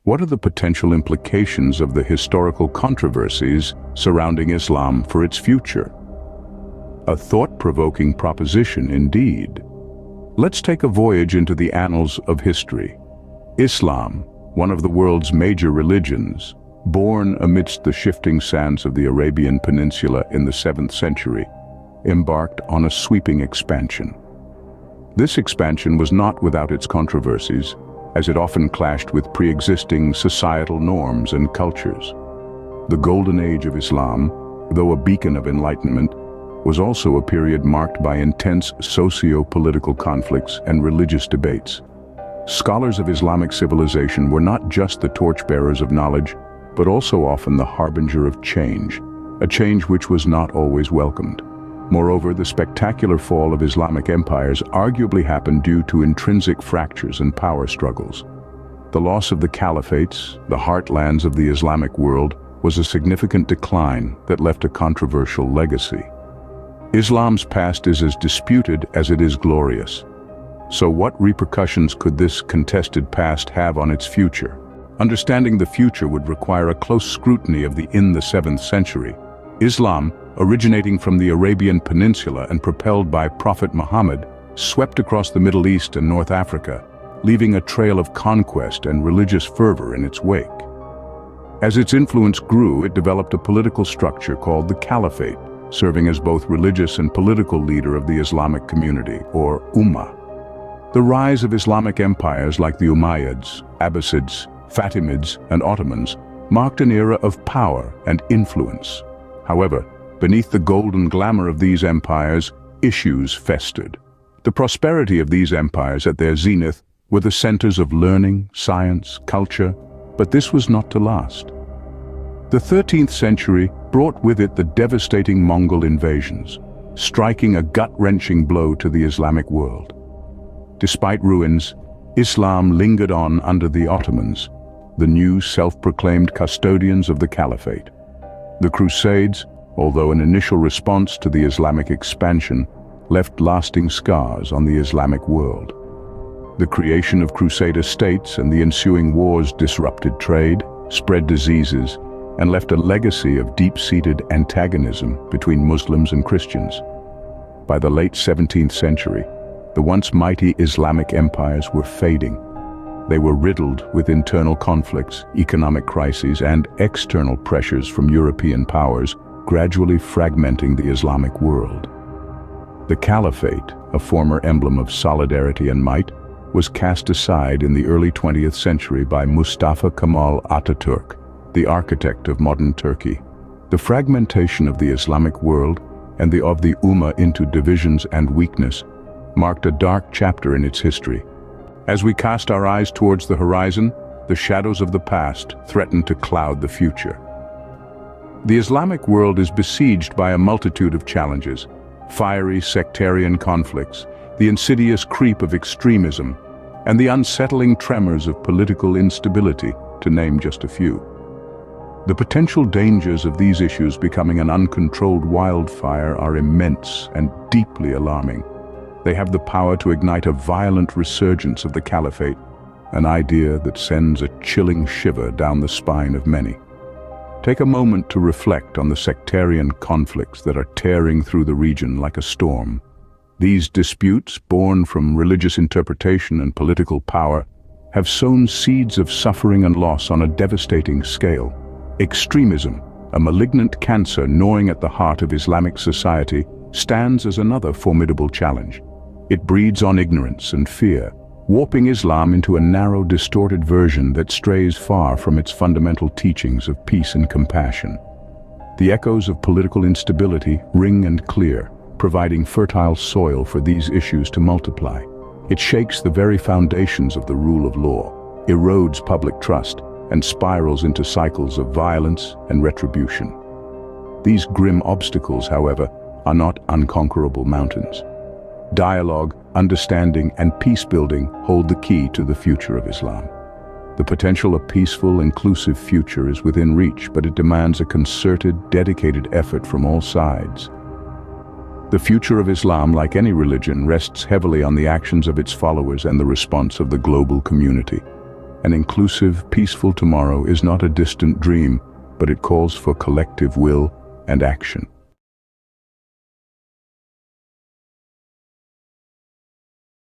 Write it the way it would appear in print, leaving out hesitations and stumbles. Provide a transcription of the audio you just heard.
What are the potential implications of the historical controversies surrounding Islam for its future? A thought-provoking proposition indeed. Let's take a voyage into the annals of history. Islam, one of the world's major religions, born amidst the shifting sands of the Arabian Peninsula in the 7th century, embarked on a sweeping expansion. This expansion was not without its controversies, as it often clashed with pre-existing societal norms and cultures. The Golden Age of Islam, though a beacon of enlightenment, was also a period marked by intense socio-political conflicts and religious debates. Scholars of Islamic civilization were not just the torchbearers of knowledge, but also often the harbinger of change, a change which was not always welcomed. Moreover, the spectacular fall of Islamic empires arguably happened due to intrinsic fractures and power struggles. The loss of the caliphates, the heartlands of the Islamic world, was a significant decline that left a controversial legacy. Islam's past is as disputed as it is glorious. So what repercussions could this contested past have on its future? Understanding the future would require a close scrutiny of the 7th century. Islam, originating from the Arabian Peninsula and propelled by Prophet Muhammad, swept across the Middle East and North Africa, leaving a trail of conquest and religious fervor in its wake. As its influence grew, it developed a political structure called the Caliphate, serving as both religious and political leader of the Islamic community, or Ummah. The rise of Islamic empires like the Umayyads, Abbasids, Fatimids, and Ottomans marked an era of power and influence. However, beneath the golden glamour of these empires, issues festered. The prosperity of these empires at their zenith were the centers of learning, science, culture, but this was not to last. The 13th century brought with it the devastating Mongol invasions, striking a gut-wrenching blow to the Islamic world. Despite ruins, Islam lingered on under the Ottomans, the new self-proclaimed custodians of the Caliphate. The Crusades, although an initial response to the Islamic expansion, left lasting scars on the Islamic world. The creation of Crusader states and the ensuing wars disrupted trade, spread diseases, and left a legacy of deep-seated antagonism between Muslims and Christians. By the late 17th century, the once mighty Islamic empires were fading. They were riddled with internal conflicts, economic crises, and external pressures from European powers, gradually fragmenting the Islamic world. The Caliphate, a former emblem of solidarity and might, was cast aside in the early 20th century by Mustafa Kemal Ataturk, the architect of modern Turkey. The fragmentation of the Islamic world and of the Ummah into divisions and weakness marked a dark chapter in its history. As we cast our eyes towards the horizon, the shadows of the past threaten to cloud the future. The Islamic world is besieged by a multitude of challenges: fiery sectarian conflicts, the insidious creep of extremism, and the unsettling tremors of political instability, to name just a few. The potential dangers of these issues becoming an uncontrolled wildfire are immense and deeply alarming. They have the power to ignite a violent resurgence of the Caliphate, an idea that sends a chilling shiver down the spine of many. Take a moment to reflect on the sectarian conflicts that are tearing through the region like a storm. These disputes, born from religious interpretation and political power, have sown seeds of suffering and loss on a devastating scale. Extremism, a malignant cancer gnawing at the heart of Islamic society, stands as another formidable challenge. It breeds on ignorance and fear, warping Islam into a narrow, distorted version that strays far from its fundamental teachings of peace and compassion. The echoes of political instability ring and clear, providing fertile soil for these issues to multiply. It shakes the very foundations of the rule of law, erodes public trust, and spirals into cycles of violence and retribution. These grim obstacles, however, are not unconquerable mountains. Dialogue, understanding, and peace-building hold the key to the future of Islam. The potential of a peaceful, inclusive future is within reach, but it demands a concerted, dedicated effort from all sides. The future of Islam, like any religion, rests heavily on the actions of its followers and the response of the global community. An inclusive, peaceful tomorrow is not a distant dream, but it calls for collective will and action.